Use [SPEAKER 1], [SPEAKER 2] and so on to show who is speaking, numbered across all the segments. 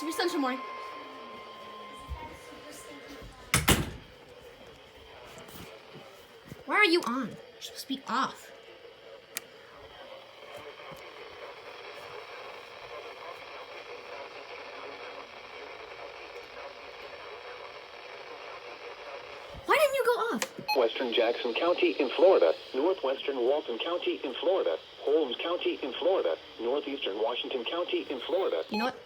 [SPEAKER 1] To be sunshine morning. Why are you on? You're supposed to be off. Why didn't you go off?
[SPEAKER 2] Western Jackson County in Florida, northwestern Walton County in Florida, Holmes County in Florida, northeastern Washington County in Florida.
[SPEAKER 1] You know what?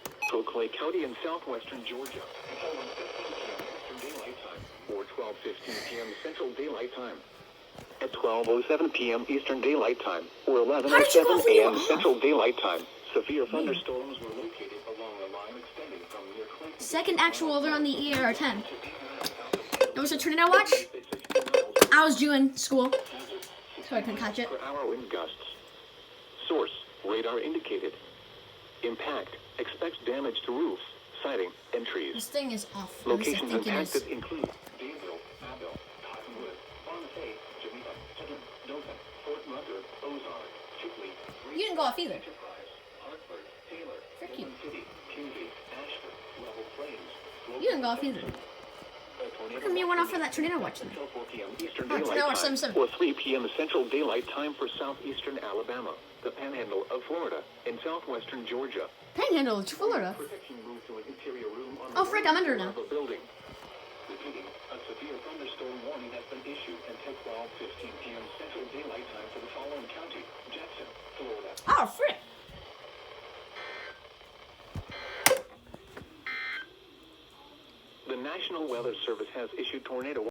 [SPEAKER 2] Clay County in southwestern Georgia. Until 1:15 p.m. Eastern Daylight Time, or 12:15 p.m. Central Daylight Time. At 12:07 p.m. Eastern Daylight Time, or 11:07 a.m. Central Daylight Time, severe thunderstorms were located along a line extending from near Clinton.
[SPEAKER 1] Second actual over on the EAS 10. There was a tornado watch. I was doing school, so I couldn't catch it.
[SPEAKER 2] Per hour wind gusts. Source: radar indicated. Impact: expects damage to roofs, siding, and trees.
[SPEAKER 1] This thing is off.
[SPEAKER 2] Locations
[SPEAKER 1] I think it is.
[SPEAKER 2] impacted include Danville, Abbeville, Cottonwood, Bonifay, Geneva, Dothan, Fort Rucker, Ozark, Chipley,
[SPEAKER 1] You didn't go off either.
[SPEAKER 2] Enterprise, Hartford, Taylor,
[SPEAKER 1] Frick you.
[SPEAKER 2] Midland City, Kingley, Ashford, Level Plains.
[SPEAKER 1] You didn't go off either. How come you went off for that tornado watch then?
[SPEAKER 2] Until 4 p.m. Eastern
[SPEAKER 1] Oh,
[SPEAKER 2] Daylight
[SPEAKER 1] tornado watch
[SPEAKER 2] Time,
[SPEAKER 1] 7-7.
[SPEAKER 2] or 3 p.m. Central Daylight Time for southeastern Alabama, the Panhandle of Florida, and southwestern Georgia.
[SPEAKER 1] Panhandle of Florida.
[SPEAKER 2] Protection moved to an interior room on
[SPEAKER 1] Oh, frick, I'm under now.
[SPEAKER 2] the building. Repeating, a severe thunderstorm warning has been issued until 12:15 p.m. Central Daylight Time for the following county: Jackson, Florida.
[SPEAKER 1] Oh, frick.
[SPEAKER 2] The National Weather Service has issued tornado